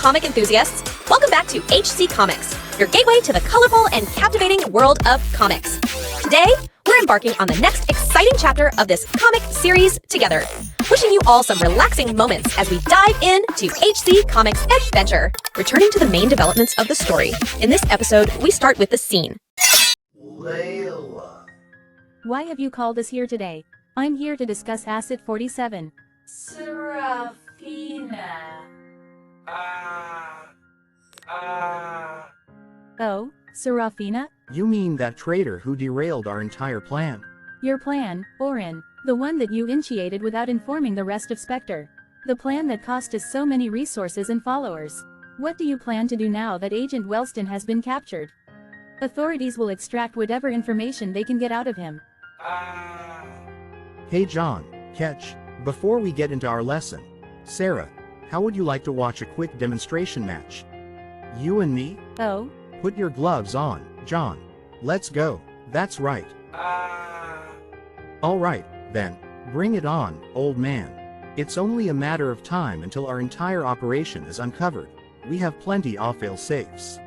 comic enthusiasts! Welcome back to HC Comics, your gateway to the colorful and captivating world of comics. Today, we're embarking on the next exciting chapter of this comic series together. Wishing you all some relaxing moments as we dive into HC Comics adventure. Returning to the main developments of the story, in this episode, we start with the scene. Layla. Why have you called us here today? I'm here to discuss Acid 47. Serafina. Oh, Serafina? You mean that traitor who derailed our entire plan? Your plan, Orin, the one that you initiated without informing the rest of Spectre. The plan that cost us so many resources and followers. What do you plan to do now that Agent Wellston has been captured? Authorities will extract whatever information they can get out of him. Hey John, Ketch, before we get into our lesson, Sarah, how would you like to watch a quick demonstration match? You and me? Oh? Put your gloves on, John. Let's go. That's right. Alright, then, bring it on, old man. It's only a matter of time until our entire operation is uncovered. We have plenty of fail-safes.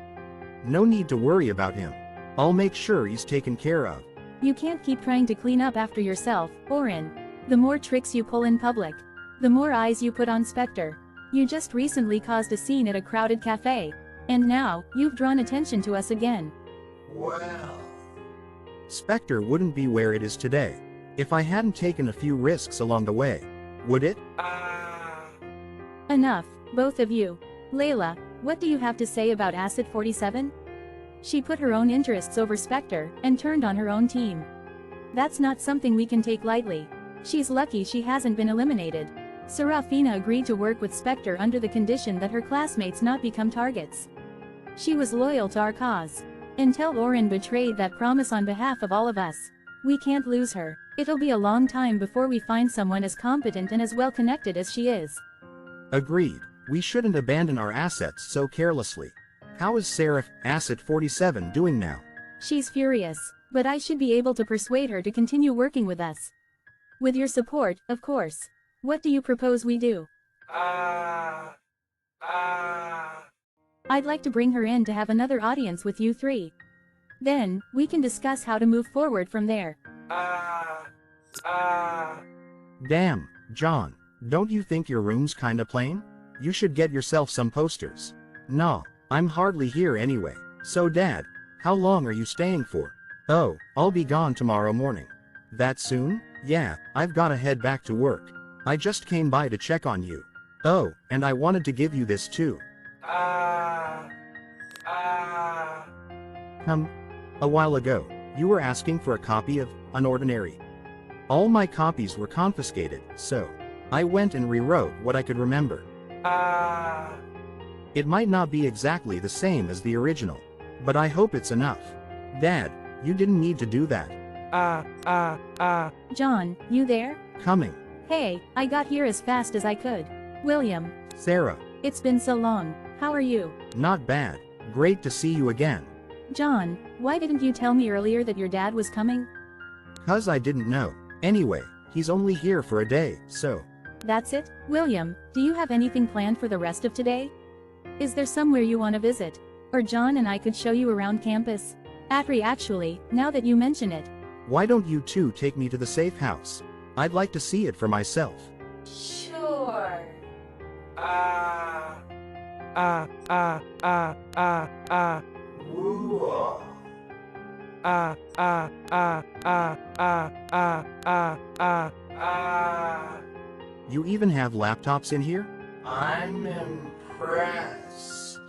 No need to worry about him. I'll make sure he's taken care of. You can't keep trying to clean up after yourself, Orin. The more tricks you pull in public, the more eyes you put on Spectre. You just recently caused a scene at a crowded cafe. And now, you've drawn attention to us again. Well. Spectre wouldn't be where it is today if I hadn't taken a few risks along the way, would it? Enough, both of you. Layla, what do you have to say about Acid 47? She put her own interests over Spectre and turned on her own team. That's not something we can take lightly. She's lucky she hasn't been eliminated. Serafina agreed to work with Spectre under the condition that her classmates not become targets. She was loyal to our cause. Until Orin betrayed that promise on behalf of all of us. We can't lose her. It'll be a long time before we find someone as competent and as well connected as she is. Agreed. We shouldn't abandon our assets so carelessly. How is Seraph Acid 47 doing now? She's furious, but I should be able to persuade her to continue working with us. With your support, of course. What do you propose we do? I'd like to bring her in to have another audience with you three. Then, we can discuss how to move forward from there. Damn, John, don't you think your room's kinda plain? You should get yourself some posters. Nah, I'm hardly here anyway. So Dad, how long are you staying for? Oh, I'll be gone tomorrow morning. That soon? Yeah, I've gotta head back to work. I just came by to check on you. Oh, and I wanted to give you this too. A while ago, you were asking for a copy of unOrdinary. All my copies were confiscated, so I went and rewrote what I could remember. It might not be exactly the same as the original, but I hope it's enough. Dad, you didn't need to do that. John, you there? Coming. Hey, I got here as fast as I could. William. Sarah. It's been so long. How are you? Not bad. Great to see you again. John, why didn't you tell me earlier that your dad was coming? 'Cause I didn't know. Anyway, he's only here for a day, so. That's it? William, do you have anything planned for the rest of today? Is there somewhere you want to visit? Or John and I could show you around campus? Actually, now that you mention it. Why don't you two take me to the safe house? I'd like to see it for myself. Sure. Woo. You even have laptops in here? I'm impressed.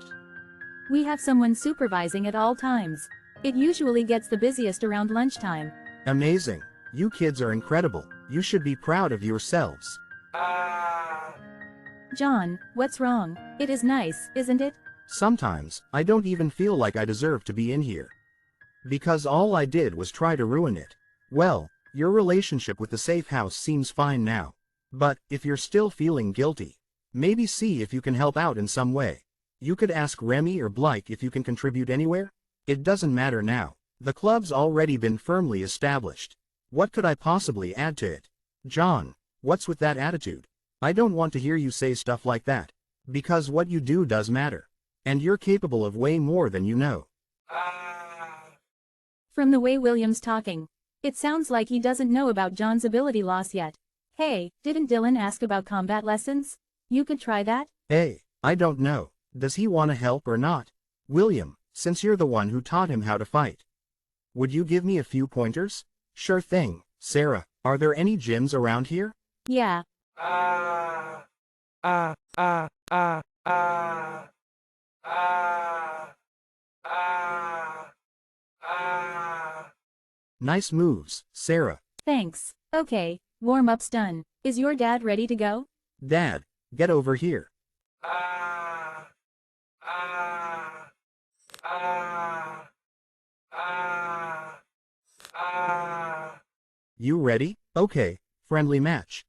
We have someone supervising at all times. It usually gets the busiest around lunchtime. Amazing. You kids are incredible. You should be proud of yourselves. John, what's wrong? It is nice, isn't it? Sometimes, I don't even feel like I deserve to be in here. Because all I did was try to ruin it. Well, your relationship with the safe house seems fine now. But, if you're still feeling guilty, maybe see if you can help out in some way. You could ask Remy or Blake if you can contribute anywhere. It doesn't matter now. The club's already been firmly established. What could I possibly add to it? John, what's with that attitude? I don't want to hear you say stuff like that. Because what you do does matter. And you're capable of way more than you know. From the way William's talking, it sounds like he doesn't know about John's ability loss yet. Hey, didn't Dylan ask about combat lessons? You could try that? Hey, I don't know. Does he want to help or not? William, since you're the one who taught him how to fight, would you give me a few pointers? Sure thing, Sarah. Are there any gyms around here? Yeah. Nice moves, Sarah. Thanks. Okay, warm-up's done. Is your dad ready to go? Dad, get over here. You ready? Okay, friendly match.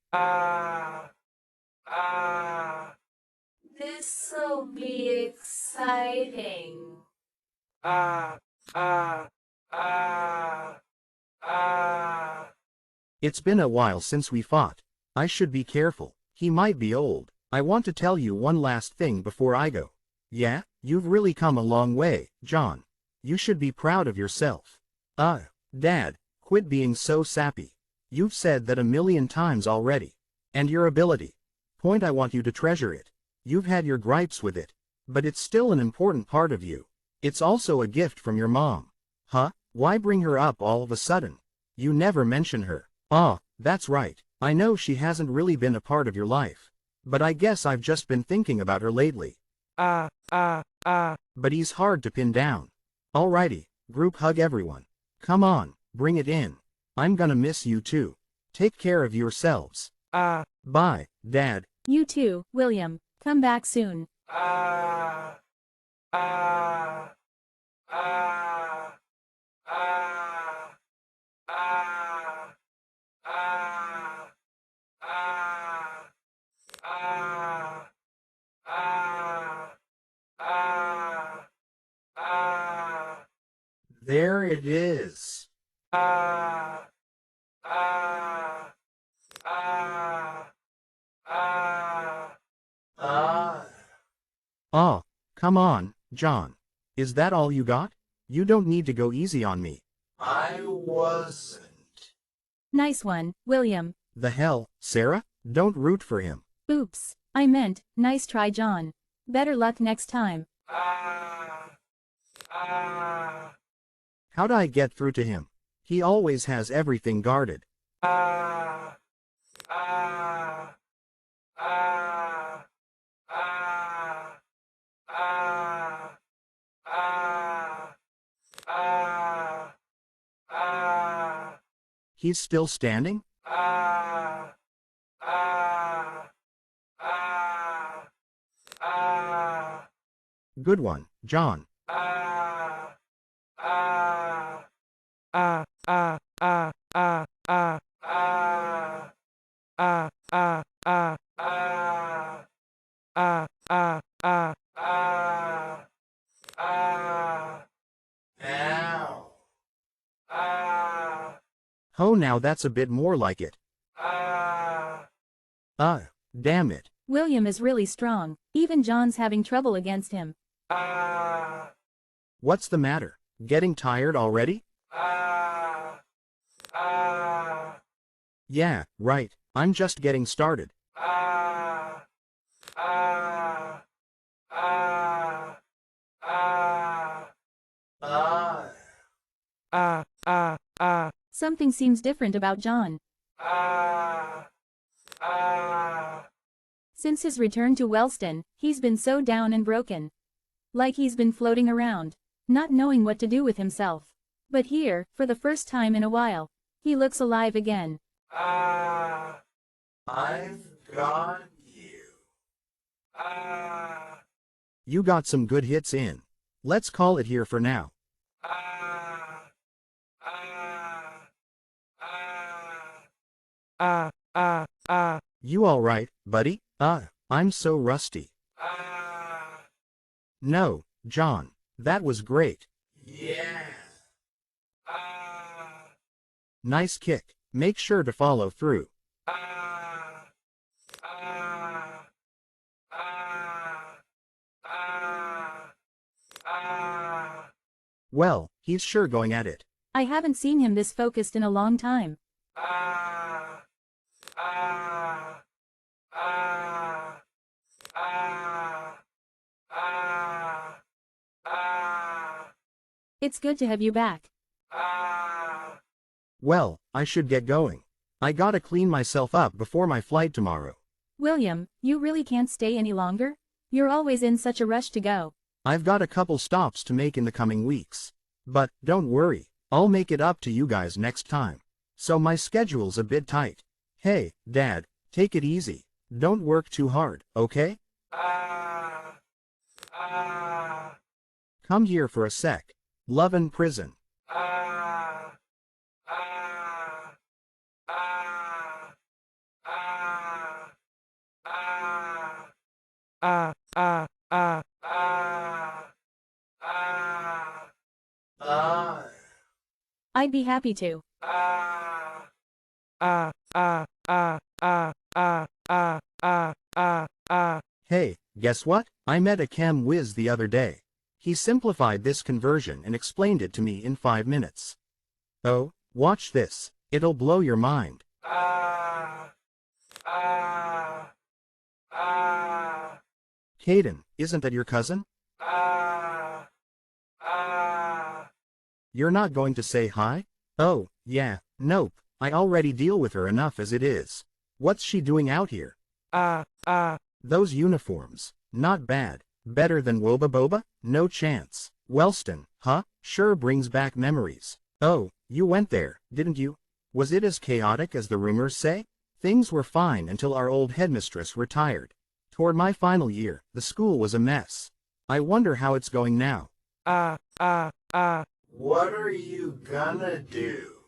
This'll be exciting. It's been a while since we fought. I should be careful. He might be old. I want to tell you one last thing before I go. Yeah, you've really come a long way, John. You should be proud of yourself. Dad, quit being so sappy. You've said that a million times already. And your ability. Point, I want you to treasure it. You've had your gripes with it. But it's still an important part of you. It's also a gift from your mom. Huh? Why bring her up all of a sudden? You never mention her. That's right. I know she hasn't really been a part of your life. But I guess I've just been thinking about her lately. But he's hard to pin down. Alrighty, group hug everyone. Come on, bring it in. I'm gonna miss you too. Take care of yourselves. Bye, Dad. You too, William. Come back soon. There it is. Come on, John. Is that all you got? You don't need to go easy on me. I wasn't. Nice one, William. The hell, Sarah? Don't root for him. Oops. I meant, nice try, John. Better luck next time. How'd I get through to him? He always has everything guarded. He's still standing? Good one, John. Ow. Oh, now that's a bit more like it. Damn it. William is really strong. Even John's having trouble against him. What's the matter? Getting tired already? Yeah, right. I'm just getting started. Something seems different about John. Since his return to Wellston, he's been so down and broken. Like he's been floating around, not knowing what to do with himself. But here, for the first time in a while, he looks alive again. I've got you. You got some good hits in. Let's call it here for now. You alright, buddy? I'm so rusty. No, John. That was great. Yeah. Nice kick. Make sure to follow through. Well, he's sure going at it. I haven't seen him this focused in a long time. Ah. Ah. Ah. Ah. Ah. Ah. It's good to have you back. Ah. Well, I should get going. I gotta clean myself up before my flight tomorrow. William, you really can't stay any longer? You're always in such a rush to go. I've got a couple stops to make in the coming weeks. But, don't worry, I'll make it up to you guys next time. So my schedule's a bit tight. Hey, Dad, take it easy. Don't work too hard, okay? Ah. Ah. Come here for a sec. Love in prison. Ah. Ah. Ah. Ah. Ah. Ah. Ah. Ah. Ah. Ah. I'd be happy to. Ah. Ah. Ah. Ah. Ah. Ah. Ah. Ah. Ah. Ah. Hey, guess what? I met a chem whiz the other day. He simplified this conversion and explained it to me in 5 minutes. Oh, watch this. It'll blow your mind. Ah. Ah. Ah. Caden, isn't that your cousin? Ah. Ah. You're not going to say hi? Oh, yeah, nope. I already deal with her enough as it is. What's she doing out here? Ah. Ah. Those uniforms. Not bad. Better than Woba Boba? No chance. Wellston, huh? Sure brings back memories. Oh, you went there, didn't you? Was it as chaotic as the rumors say? Things were fine until our old headmistress retired. Toward my final year, the school was a mess. I wonder how it's going now. Ah. Ah. Ah. What are you gonna do?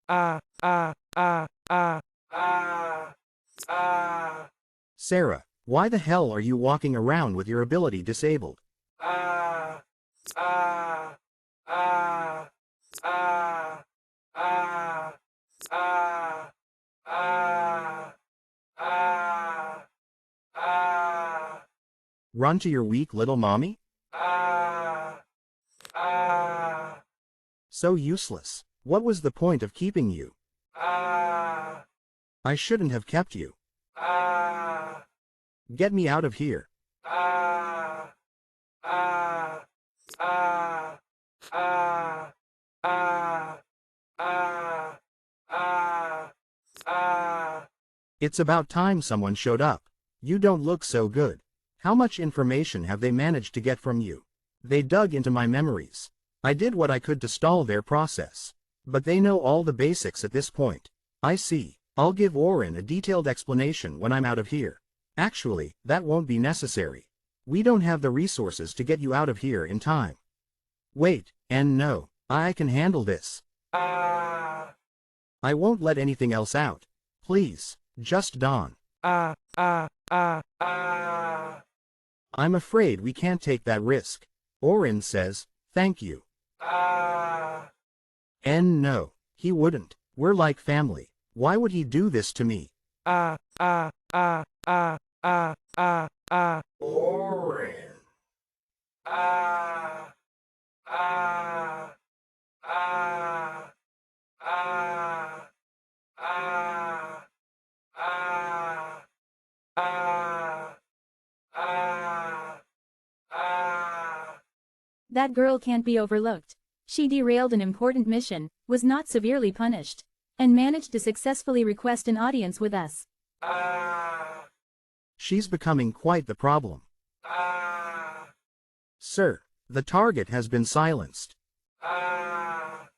Ah. Ah. Ah. Ah. Ah. Ah. Sarah, why the hell are you walking around with your ability disabled? Ah. Ah. Ah. Ah. Ah. Ah. Ah. Ah. Ah. Run to your weak little mommy? Ah. Ah. So useless. What was the point of keeping you? Ah. I shouldn't have kept you. Ah. Get me out of here. Ah. Ah. Ah. Ah. Ah. Ah. Ah. Ah. It's about time someone showed up. You don't look so good. How much information have they managed to get from you? They dug into my memories. I did what I could to stall their process. But they know all the basics at this point. I see. I'll give Orin a detailed explanation when I'm out of here. Actually, that won't be necessary. We don't have the resources to get you out of here in time. Wait, and no, I can handle this. Ah. I won't let anything else out. Please, just Dawn. Ah. Ah. Ah. Ah. I'm afraid we can't take that risk. Orin says, thank you. Ah. And no, he wouldn't. We're like family. Why would he do this to me? Ah. Ah. Ah. Ah. Ah. Ah. Ah. Orin. Ah. Ah. Ah. Ah. Ah. Ah. Ah. Ah. Ah. That girl can't be overlooked. She derailed an important mission, was not severely punished, and managed to successfully request an audience with us. Ah. She's becoming quite the problem. Ah. Sir, the target has been silenced. Ah.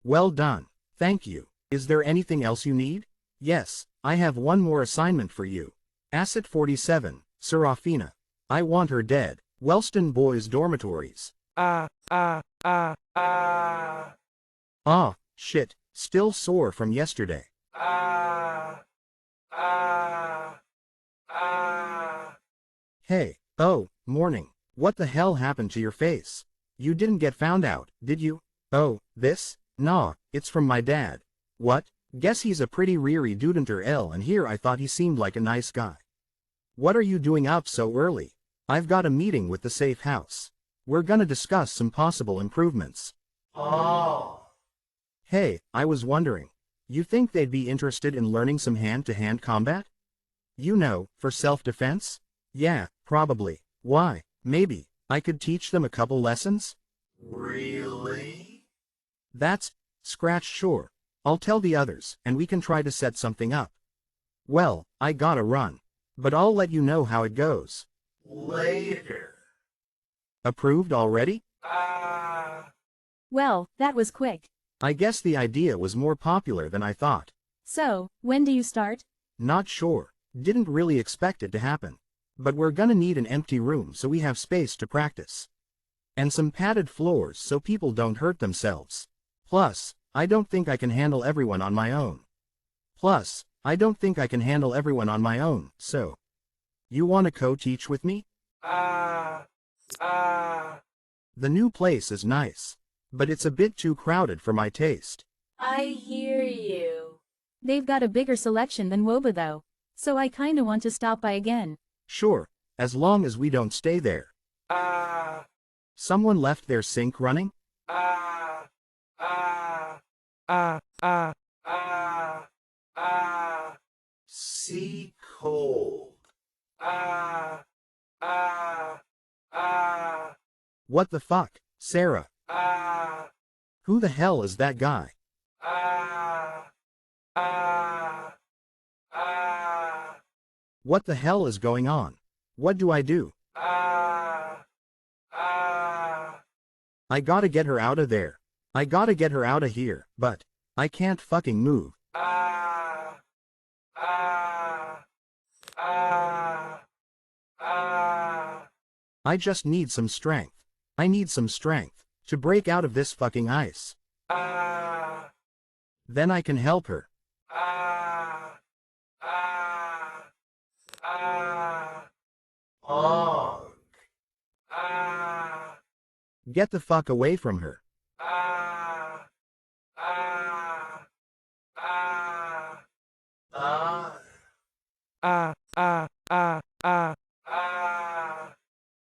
Well done. Thank you. Is there anything else you need? Yes, I have one more assignment for you. Asset 47, Serafina. I want her dead. Wellston Boys Dormitories. Ah. Ah. Ah. Ah. Ah, shit, still sore from yesterday. Ah. Ah. Ah. Hey, oh, morning. What the hell happened to your face? You didn't get found out, did you? Oh, this? Nah, it's from my dad. What? Guess he's a pretty reary dudenter L, and here I thought he seemed like a nice guy. What are you doing up so early? I've got a meeting with the safe house. We're gonna discuss some possible improvements. Oh. Hey, I was wondering. You think they'd be interested in learning some hand-to-hand combat? You know, for self-defense? Yeah, probably. Why? Maybe I could teach them a couple lessons? Really? That's scratch sure. I'll tell the others, and we can try to set something up. Well, I gotta run. But I'll let you know how it goes. Later. Approved already? Well, that was quick. I guess the idea was more popular than I thought. So, when do you start? Not sure. Didn't really expect it to happen. But we're gonna need an empty room so we have space to practice. And some padded floors so people don't hurt themselves. Plus, I don't think I can handle everyone on my own. So. You wanna co-teach with me? The new place is nice. But it's a bit too crowded for my taste. I hear you. They've got a bigger selection than Woba though. So I kinda want to stop by again. Sure, as long as we don't stay there. Someone left their sink running? Sea cold. What the fuck, Sarah? Who the hell is that guy? What the hell is going on? What do I do? I gotta get her out of there. I gotta get her out of here, but I can't fucking move. I just need some strength. I need some strength to break out of this fucking ice. Then I can help her. Og. Get the fuck away from her.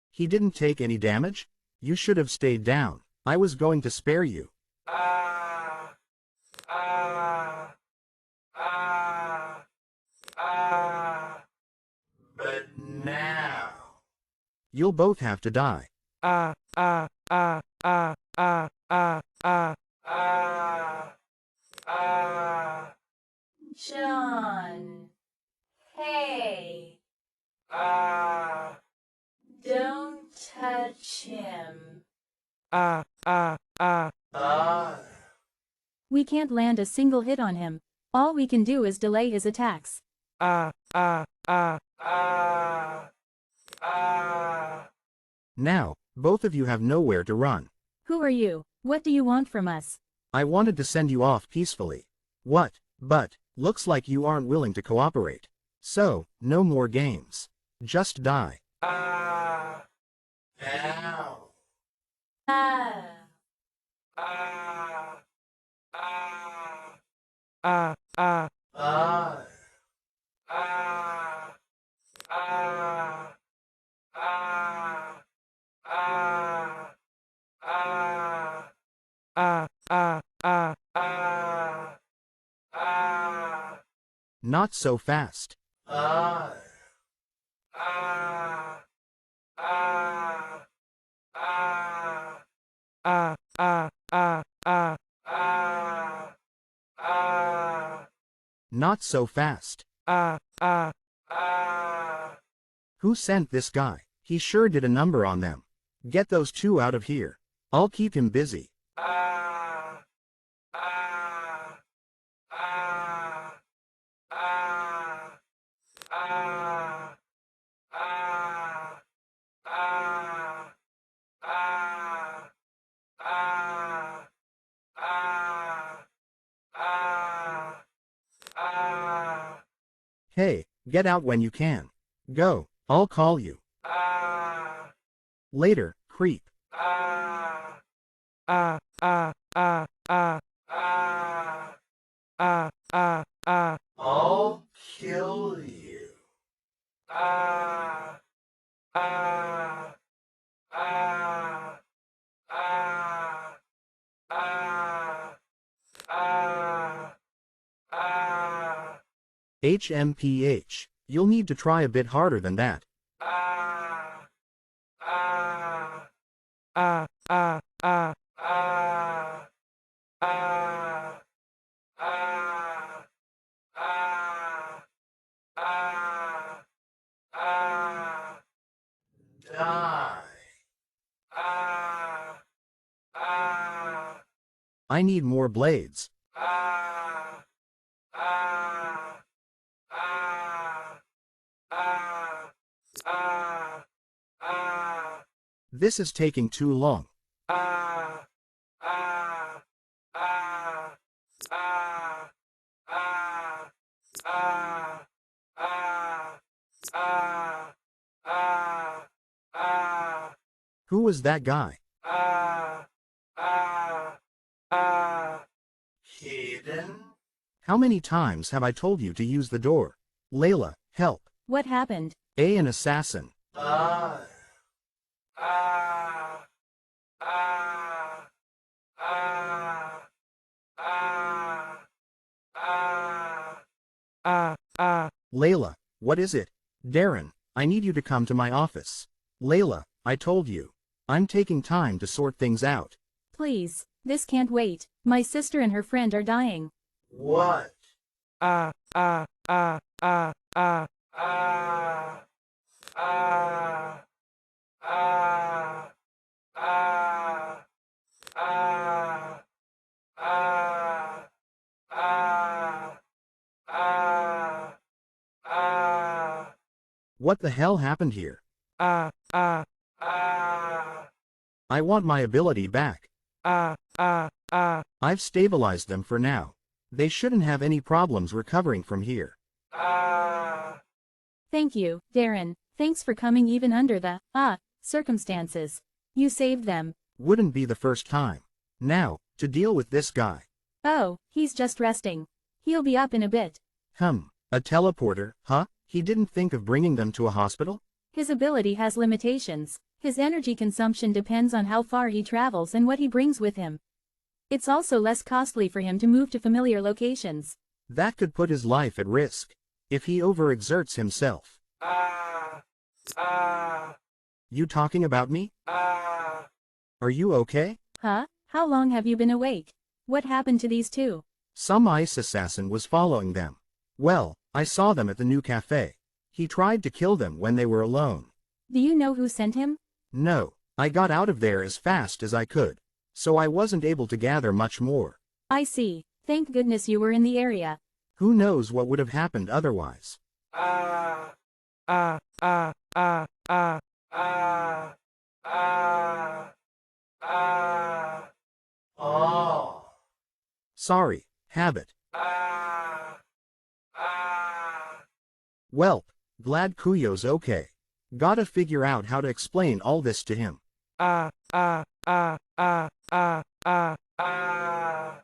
He didn't take any damage? You should have stayed down. I was going to spare you. But now. You'll both have to die. John. Hey. Don't touch him. We can't land a single hit on him. All we can do is delay his attacks. Now, both of you have nowhere to run. Who are you? What do you want from us? I wanted to send you off peacefully. What? But, looks like you aren't willing to cooperate. So, no more games. Just die. Ow. Not so fast. Not so fast. Who sent this guy? He sure did a number on them. Get those two out of here. I'll keep him busy. Hey, get out when you can. Go, I'll call you. Later, creep. I'll kill you. HMPH. You'll need to try a bit harder than that. Ah. Ah. Ah, ah, ah. Ah. Ah. Ah. Ah. Ah. Ah. Die. Ah. Ah. I need more blades. Ah. Ah. Ah. Ah. Ah. Ah. This is taking too long. Ah. Ah. Ah. Ah. Ah. Ah. Ah. Ah. Ah. Ah. Who was that guy? Ah. Ah. Ah. Hidden? How many times have I told you to use the door? Layla, help. What happened? An assassin. Ah. Ah. Ah. Ah. Ah. Ah. Layla, what is it? Darren, I need you to come to my office. Layla, I told you. I'm taking time to sort things out. Please, this can't wait. My sister and her friend are dying. What? Ah, ah, ah, ah, ah. Ah. Ah. Ah. Ah. Ah. Ah. Ah. Ah. Ah. What the hell happened here? Ah, ah, Ah. I want my ability back. ah, ah, ah. I've stabilized them for now. They shouldn't have any problems recovering from here. Ah. Thank you, Darren. Thanks for coming even under the, circumstances. You saved them. Wouldn't be the first time. Now, to deal with this guy. Oh, he's just resting. He'll be up in a bit. A teleporter, huh? He didn't think of bringing them to a hospital? His ability has limitations. His energy consumption depends on how far he travels and what he brings with him. It's also less costly for him to move to familiar locations. That could put his life at risk. If he overexerts himself. Ah. Ah. You talking about me? Ah. Are you okay? Huh? How long have you been awake? What happened to these two? Some ice assassin was following them. Well, I saw them at the new cafe. He tried to kill them when they were alone. Do you know who sent him? No, I got out of there as fast as I could. So I wasn't able to gather much more. I see. Thank goodness you were in the area. Who knows what would have happened otherwise? Ah. Ah, ah, ah, ah. Ah. Ah. Ah. Oh. Sorry, habit. Ah. Ah. Welp, glad Kuyo's okay. Gotta figure out how to explain all this to him. Ah, ah, ah, ah, ah, ah. Ah.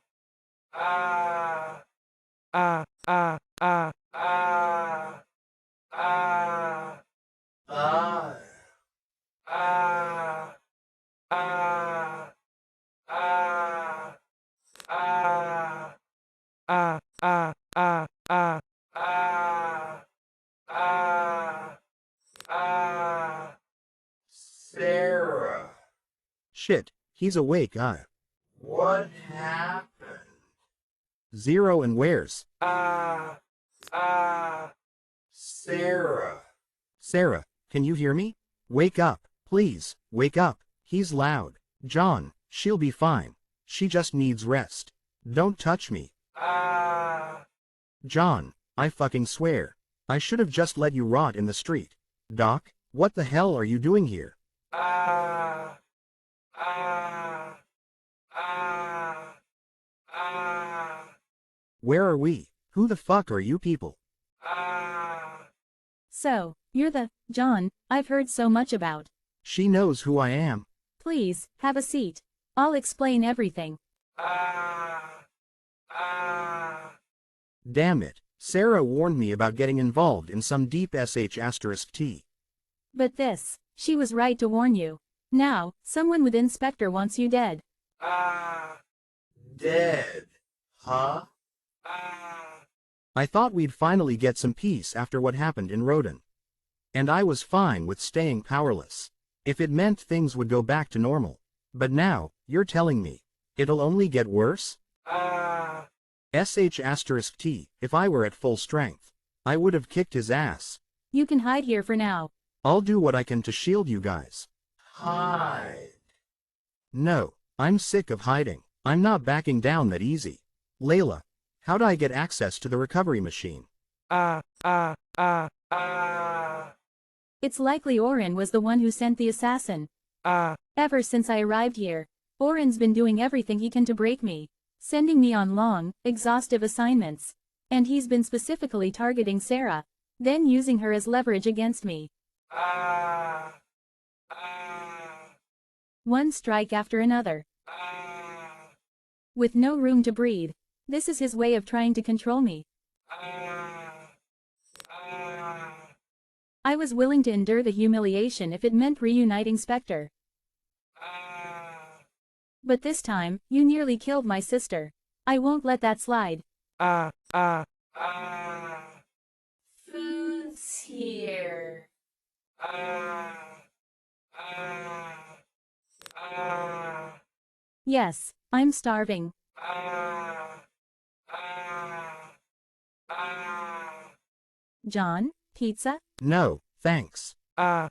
Ah. Ah, ah, ah. Ah. Ah. Ah. Ah. Ah. Ah. Ah. Ah, ah, ah, ah. Ah. Ah. Ah. Sarah, Shit, he's awake, what happened? Zero and where's? Ah. Ah. Sarah. Sarah, can you hear me? Wake up, please, wake up. He's loud. John, she'll be fine. She just needs rest. Don't touch me. Ah. John, I fucking swear. I should have just let you rot in the street. Doc, what the hell are you doing here? Ah. Ah. Ah. Ah. Where are we? Who the fuck are you people? Ah. So, you're the John I've heard so much about. She knows who I am. Please, have a seat. I'll explain everything. Ah. Ah. Damn it. Sarah warned me about getting involved in some deep sh*t. But she was right to warn you. Now, someone with Inspector wants you dead. Ah. Dead. Huh? Ah. I thought we'd finally get some peace after what happened in Rodan. And I was fine with staying powerless, if it meant things would go back to normal. But now, you're telling me, it'll only get worse? sh*t, if I were at full strength, I would have kicked his ass. You can hide here for now. I'll do what I can to shield you guys. Hide. No, I'm sick of hiding. I'm not backing down that easy. Layla, how do I get access to the recovery machine? It's likely Orin was the one who sent the assassin. Ever since I arrived here, Orin's been doing everything he can to break me, sending me on long, exhaustive assignments. And he's been specifically targeting Sarah, then using her as leverage against me. One strike after another. With no room to breathe. This is his way of trying to control me. I was willing to endure the humiliation if it meant reuniting Spectre. But this time, you nearly killed my sister. I won't let that slide. Food's here. Yes, I'm starving. John, pizza? No, thanks. But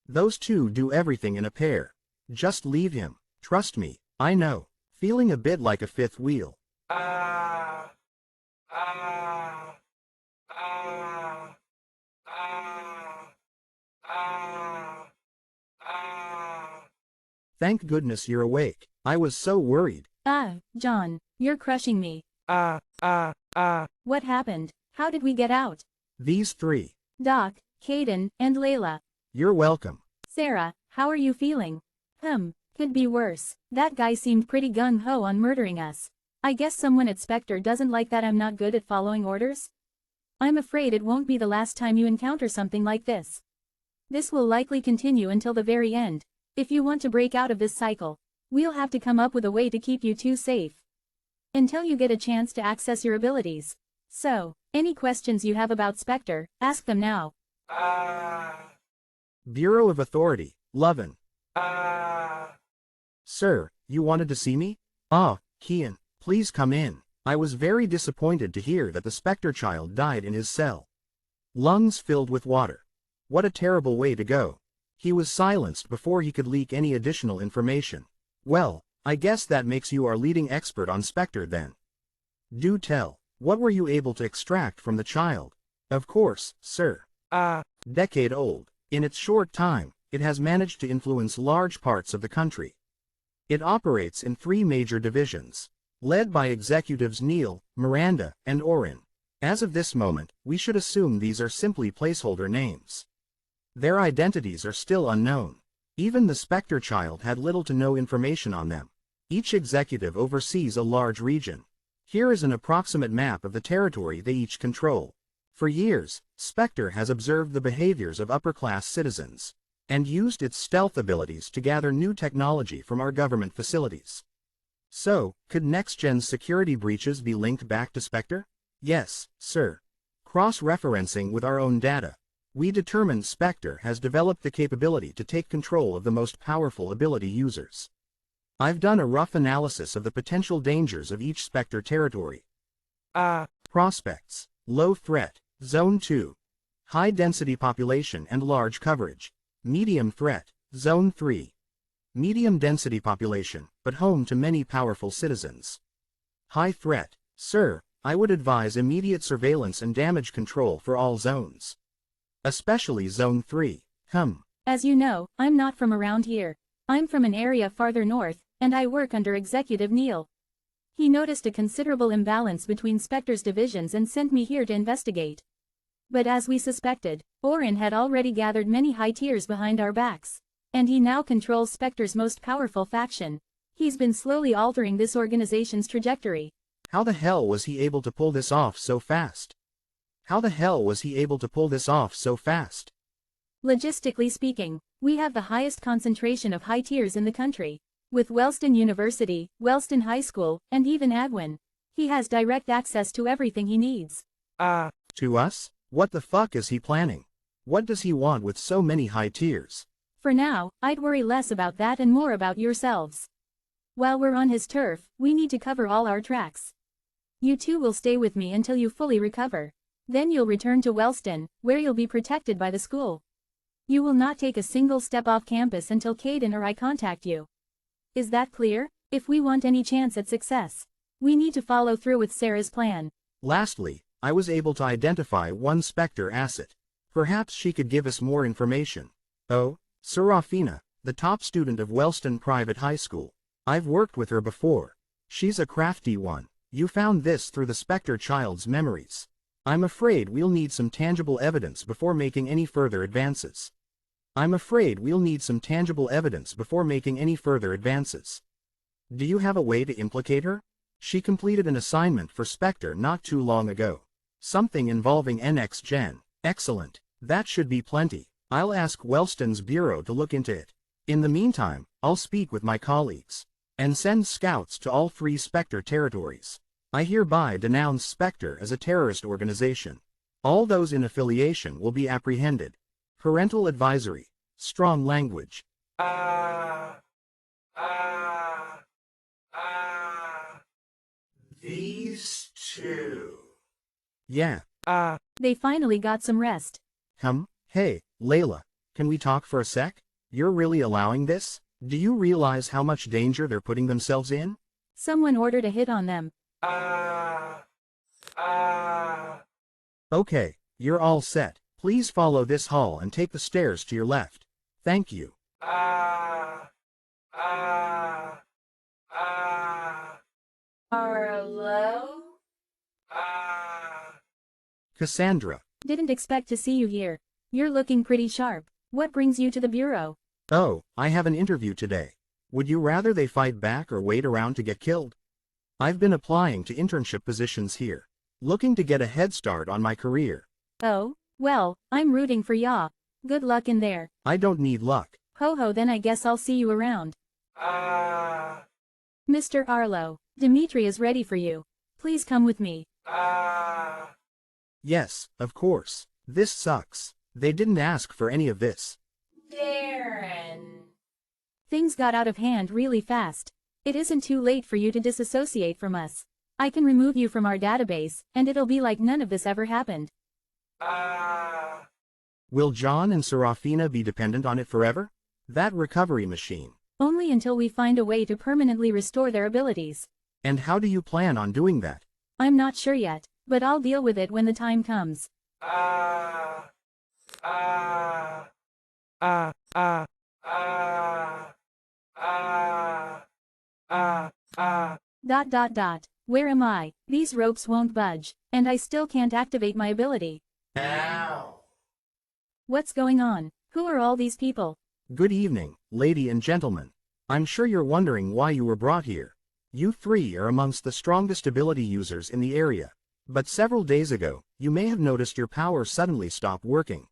Those two do everything in a pair. Just leave him. Trust me, I know. Feeling a bit like a fifth wheel. Thank goodness you're awake. I was so worried. John, you're crushing me. What happened? How did we get out? These three. Doc, Caden, and Layla. You're welcome. Sarah, how are you feeling? Could be worse. That guy seemed pretty gung-ho on murdering us. I guess someone at Spectre doesn't like that I'm not good at following orders? I'm afraid it won't be the last time you encounter something like this. This will likely continue until the very end. If you want to break out of this cycle, we'll have to come up with a way to keep you two safe. Until you get a chance to access your abilities. So, any questions you have about Spectre, ask them now. Bureau of Authority, Lovin. Sir, you wanted to see me? Kian, please come in. I was very disappointed to hear that the Spectre child died in his cell. Lungs filled with water. What a terrible way to go. He was silenced before he could leak any additional information. Well, I guess that makes you our leading expert on Spectre then. Do tell, what were you able to extract from the child? Of course, sir. Decade old. In its short time, it has managed to influence large parts of the country. It operates in 3 major divisions, led by executives Neil, Miranda, and Orin. As of this moment, we should assume these are simply placeholder names. Their identities are still unknown. Even the Spectre child had little to no information on them. Each executive oversees a large region. Here is an approximate map of the territory they each control. For years, Spectre has observed the behaviors of upper-class citizens, and used its stealth abilities to gather new technology from our government facilities. So, could next-gen security breaches be linked back to Spectre? Yes, sir. Cross-referencing with our own data, we determined Spectre has developed the capability to take control of the most powerful ability users. I've done a rough analysis of the potential dangers of each Spectre territory. Prospects, low threat, Zone 2. High density population and large coverage. Medium threat, Zone 3. Medium density population, but home to many powerful citizens. High threat, sir, I would advise immediate surveillance and damage control for all zones. Especially Zone 3. As you know, I'm not from around here. I'm from an area farther north, and I work under Executive Neil. He noticed a considerable imbalance between Spectre's divisions and sent me here to investigate. But as we suspected, Orin had already gathered many high tiers behind our backs. And he now controls Spectre's most powerful faction. He's been slowly altering this organization's trajectory. How the hell was he able to pull this off so fast? Logistically speaking, we have the highest concentration of high tiers in the country. With Wellston University, Wellston High School, and even Agwin. He has direct access to everything he needs. To us? What the fuck is he planning? What does he want with so many high tiers? For now, I'd worry less about that and more about yourselves. While we're on his turf, we need to cover all our tracks. You two will stay with me until you fully recover. Then you'll return to Wellston, where you'll be protected by the school. You will not take a single step off campus until Caden or I contact you. Is that clear? If we want any chance at success, we need to follow through with Sarah's plan. Lastly, I was able to identify one Spectre asset. Perhaps she could give us more information. Oh, Serafina, the top student of Wellston Private High School. I've worked with her before. She's a crafty one. You found this through the Spectre child's memories. I'm afraid we'll need some tangible evidence before making any further advances. Do you have a way to implicate her? She completed an assignment for Spectre not too long ago. Something involving NX Gen. Excellent. That should be plenty. I'll ask Wellston's bureau to look into it. In the meantime, I'll speak with my colleagues and send scouts to all 3 Spectre territories. I hereby denounce Spectre as a terrorist organization. All those in affiliation will be apprehended. Parental advisory. Strong language. These two. Yeah. They finally got some rest. Hey, Layla, can we talk for a sec? You're really allowing this? Do you realize how much danger they're putting themselves in? Someone ordered a hit on them. Okay, you're all set. Please follow this hall and take the stairs to your left. Thank you. Arlo? Cassandra. Didn't expect to see you here. You're looking pretty sharp. What brings you to the bureau? Oh, I have an interview today. Would you rather they fight back or wait around to get killed? I've been applying to internship positions here, looking to get a head start on my career. Oh, well, I'm rooting for ya. Good luck in there. I don't need luck. Ho, then I guess I'll see you around. Mr. Arlo, Dimitri is ready for you. Please come with me. Yes, of course. This sucks. They didn't ask for any of this. Darren. Things got out of hand really fast. It isn't too late for you to disassociate from us. I can remove you from our database, and it'll be like none of this ever happened. Will John and Serafina be dependent on it forever? That recovery machine. Only until we find a way to permanently restore their abilities. And how do you plan on doing that? I'm not sure yet, but I'll deal with it when the time comes. Where am I? These ropes won't budge, and I still can't activate my ability. Ow. What's going on? Who are all these people? Good evening, lady and gentlemen. I'm sure you're wondering why you were brought here. You 3 are amongst the strongest ability users in the area. But several days ago, you may have noticed your power suddenly stop working.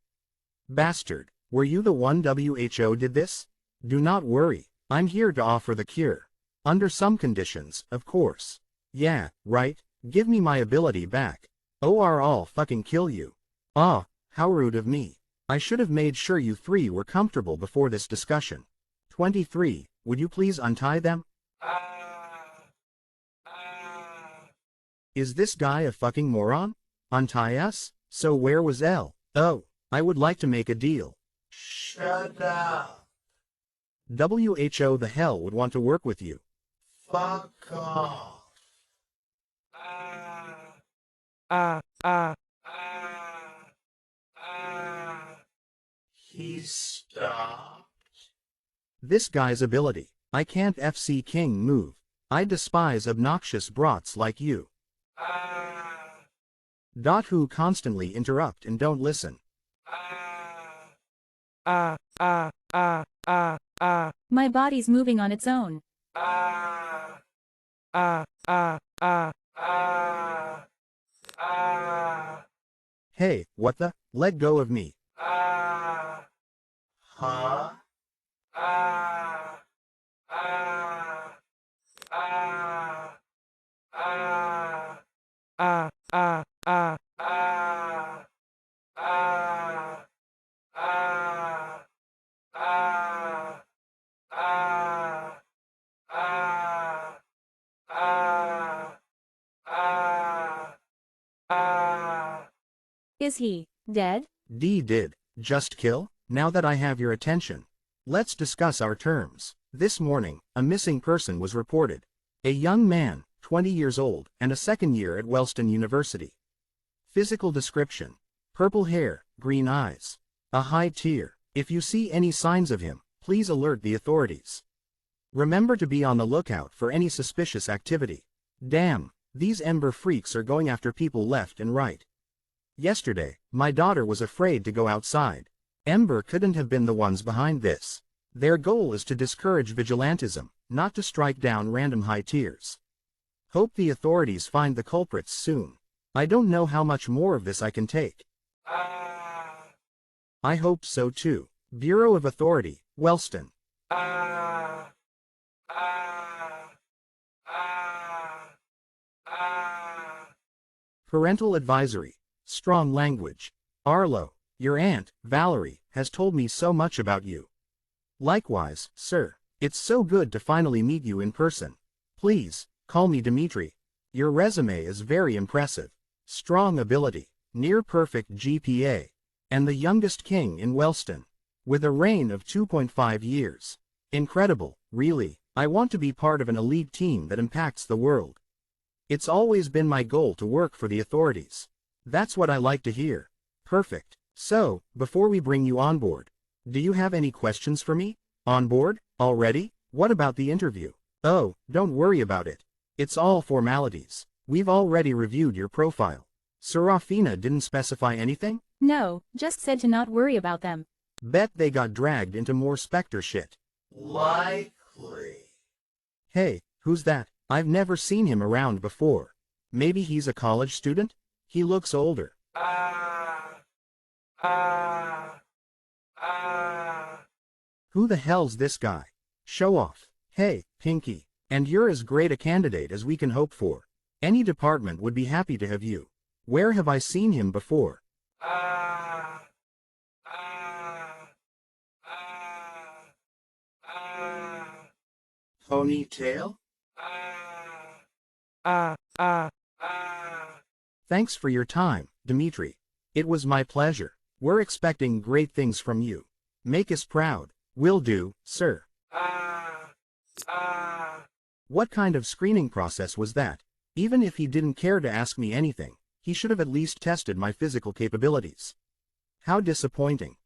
Bastard, were you the one WHO did this? Do not worry, I'm here to offer the cure. Under some conditions, of course. Yeah, right, give me my ability back. Or I'll fucking kill you. Ah, how rude of me. I should have made sure you 3 were comfortable before this discussion. 23, would you please untie them? Is this guy a fucking moron? Untie us? So where was L? Oh, I would like to make a deal. Shut up. WHO the hell would want to work with you. Fuck off. He stopped. This guy's ability. I can't FC King move. I despise obnoxious brats like you. Who constantly interrupt and don't listen. My body's moving on its own. Hey, what the? Let go of me. Huh? Is he dead? Did just kill? Now that I have your attention, let's discuss our terms. This morning, a missing person was reported. A young man, 20 years old, and a second year at Wellston University. Physical description: purple hair, green eyes. A high tier. If you see any signs of him, please alert the authorities. Remember to be on the lookout for any suspicious activity. Damn, these Ember freaks are going after people left and right. Yesterday, my daughter was afraid to go outside. Ember couldn't have been the ones behind this. Their goal is to discourage vigilantism, not to strike down random high tiers. Hope the authorities find the culprits soon. I don't know how much more of this I can take. I hope so too. Bureau of Authority, Wellston. Parental Advisory. Strong language. Arlo, your aunt, Valerie, has told me so much about you. Likewise, sir. It's so good to finally meet you in person. Please, call me Dimitri. Your resume is very impressive. Strong ability, near perfect GPA, and the youngest king in Wellston, with a reign of 2.5 years. Incredible, really. I want to be part of an elite team that impacts the world. It's always been my goal to work for the authorities. That's what I like to hear. Perfect. So, before we bring you on board, do you have any questions for me? On board? Already? What about the interview? Oh, don't worry about it. It's all formalities. We've already reviewed your profile. Serafina didn't specify anything? No, just said to not worry about them. Bet they got dragged into more Spectre shit. Likely. Hey, who's that? I've never seen him around before. Maybe he's a college student? He looks older. Who the hell's this guy? Show off. Hey, Pinky. And you're as great a candidate as we can hope for. Any department would be happy to have you. Where have I seen him before? Ponytail? Thanks for your time, Dimitri. It was my pleasure. We're expecting great things from you. Make us proud. Will do, sir. What kind of screening process was that? Even if he didn't care to ask me anything, he should have at least tested my physical capabilities. How disappointing.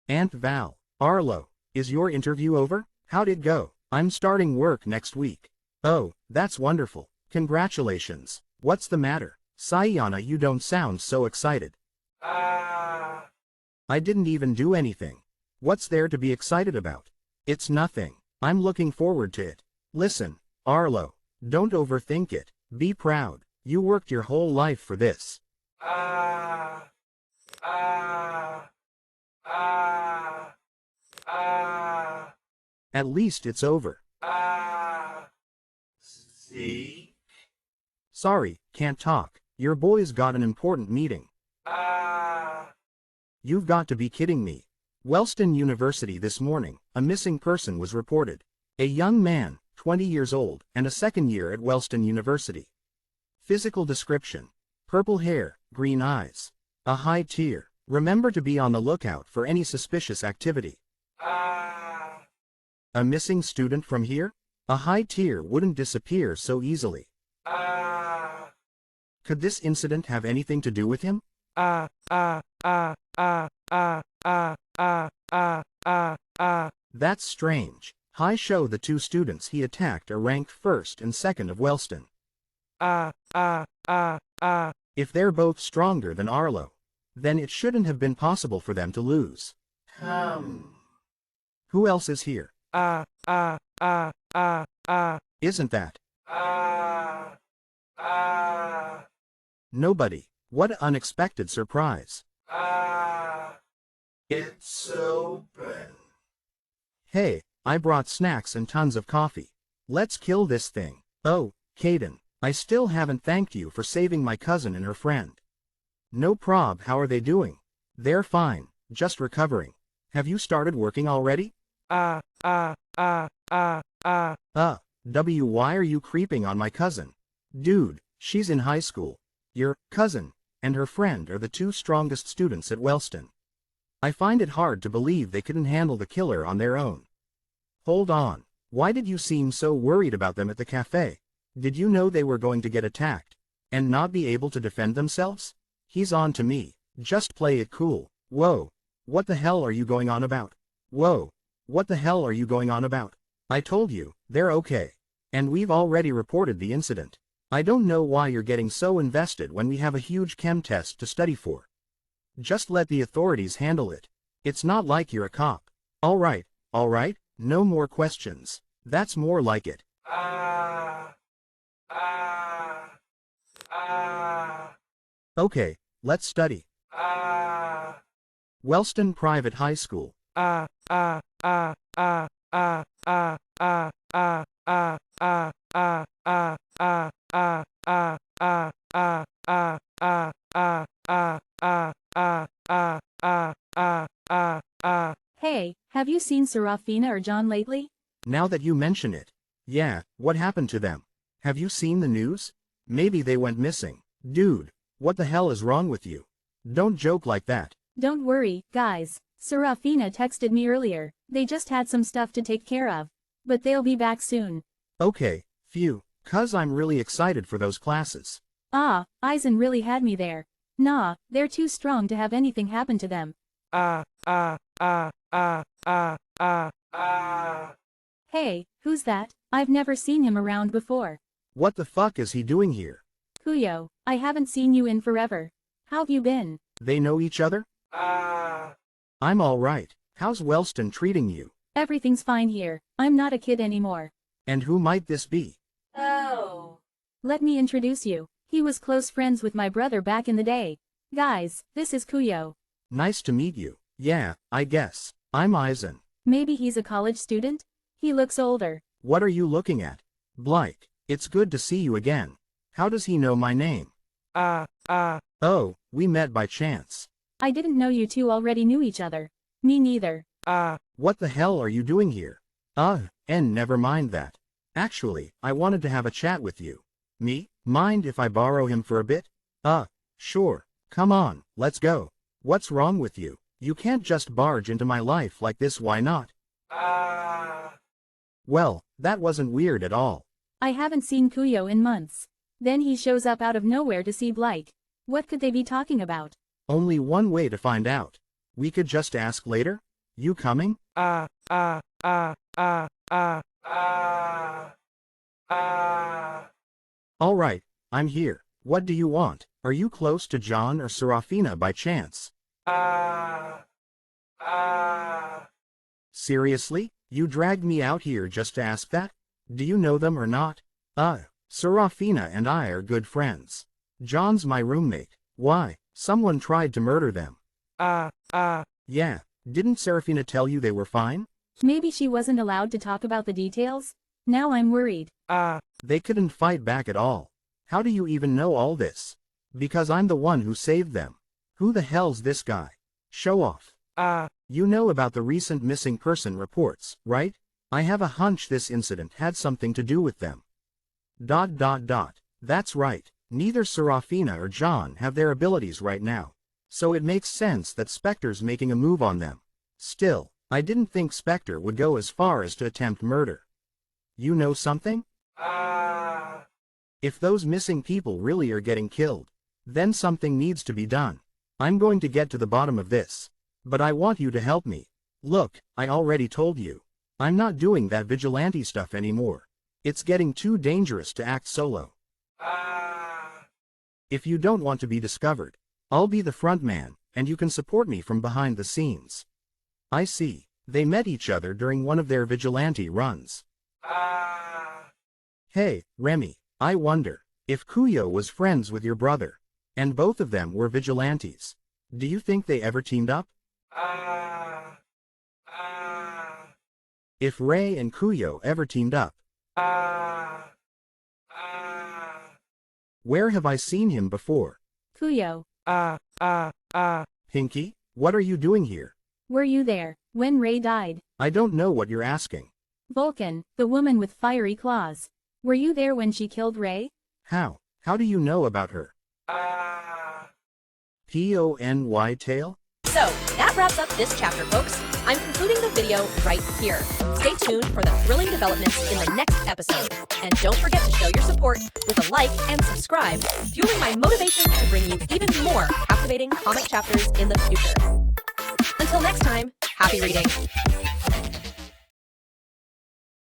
Aunt Val. Arlo, is your interview over? How'd it go? I'm starting work next week. Oh, that's wonderful. Congratulations. What's the matter? Sayana, you don't sound so excited. I didn't even do anything. What's there to be excited about? It's nothing. I'm looking forward to it. Listen, Arlo, don't overthink it. Be proud. You worked your whole life for this. At least it's over. See? Sorry, can't talk. Your boy's got an important meeting. You've got to be kidding me. Wellston University this morning, a missing person was reported. A young man, 20 years old, and a second year at Wellston University. Physical description: purple hair, green eyes. A high tier. Remember to be on the lookout for any suspicious activity. A missing student from here? A high tier wouldn't disappear so easily. Could this incident have anything to do with him? That's strange. High show the two students he attacked are ranked first and second of Wellston. If they're both stronger than Arlo, then it shouldn't have been possible for them to lose. Who else is here? Isn't that? Nobody. What an unexpected surprise. It's open. Hey, I brought snacks and tons of coffee. Let's kill this thing. Oh, Caden, I still haven't thanked you for saving my cousin and her friend. No prob, how are they doing? They're fine, just recovering. Have you started working already? Why are you creeping on my cousin? Dude, she's in high school. Your cousin and her friend are the two strongest students at Wellston. I find it hard to believe they couldn't handle the killer on their own. Hold on. Why did you seem so worried about them at the cafe? Did you know they were going to get attacked and not be able to defend themselves? He's on to me. Just play it cool. Whoa. What the hell are you going on about? Whoa. What the hell are you going on about? I told you, they're okay. And we've already reported the incident. I don't know why you're getting so invested when we have a huge chem test to study for. Just let the authorities handle it. It's not like you're a cop. All right, no more questions. That's more like it. Okay, let's study. Wellston Private High School. Hey, have you seen Serafina or John lately? Now that you mention it. Yeah, what happened to them? Have you seen the news? Maybe they went missing. Dude, what the hell is wrong with you? Don't joke like that. Don't worry, guys. Serafina texted me earlier. They just had some stuff to take care of. But they'll be back soon. Okay, phew, 'cause I'm really excited for those classes. Ah, Eisen really had me there. Nah, they're too strong to have anything happen to them. Hey, who's that? I've never seen him around before. What the fuck is he doing here? Kuyo, I haven't seen you in forever. How've you been? They know each other? I'm alright. How's Wellston treating you? Everything's fine here. I'm not a kid anymore. And who might this be? Oh. Let me introduce you. He was close friends with my brother back in the day. Guys, this is Kuyo. Nice to meet you. Yeah, I guess. I'm Eisen. Maybe he's a college student? He looks older. What are you looking at? Blake, it's good to see you again. How does he know my name? Oh, we met by chance. I didn't know you two already knew each other. Me neither. What the hell are you doing here? And never mind that. Actually, I wanted to have a chat with you. Me? Mind if I borrow him for a bit? Sure. Come on, let's go. What's wrong with you? You can't just barge into my life like this, why not? Well, that wasn't weird at all. I haven't seen Kuyo in months. Then he shows up out of nowhere to see Blake. What could they be talking about? Only one way to find out. We could just ask later? You coming? Alright, I'm here. What do you want? Are you close to John or Serafina by chance? Seriously? You dragged me out here just to ask that? Do you know them or not? Serafina and I are good friends. John's my roommate. Why? Someone tried to murder them. Yeah, didn't Serafina tell you they were fine? Maybe she wasn't allowed to talk about the details? Now I'm worried. They couldn't fight back at all. How do you even know all this? Because I'm the one who saved them. Who the hell's this guy? Show off. You know about the recent missing person reports, right? I have a hunch this incident had something to do with them. ... That's right. Neither Serafina or John have their abilities right now. So it makes sense that Spectre's making a move on them. Still, I didn't think Spectre would go as far as to attempt murder. You know something? If those missing people really are getting killed, then something needs to be done. I'm going to get to the bottom of this. But I want you to help me. Look, I already told you. I'm not doing that vigilante stuff anymore. It's getting too dangerous to act solo. If you don't want to be discovered, I'll be the front man, and you can support me from behind the scenes. I see. They met each other during one of their vigilante runs. Hey, Remy, I wonder if Kuyo was friends with your brother, and both of them were vigilantes. Do you think they ever teamed up? If Ray and Kuyo ever teamed up. Where have I seen him before? Kuyo. Pinky, what are you doing here? Were you there when Ray died? I don't know what you're asking. Vulcan, the woman with fiery claws. Were you there when she killed Ray? How? How do you know about her? Pony tail? So, that wraps up this chapter, folks. I'm concluding the video right here. Stay tuned for the thrilling developments in the next episode. And don't forget to show your support with a like and subscribe, fueling my motivation to bring you even more captivating comic chapters in the future. Until next time, happy reading!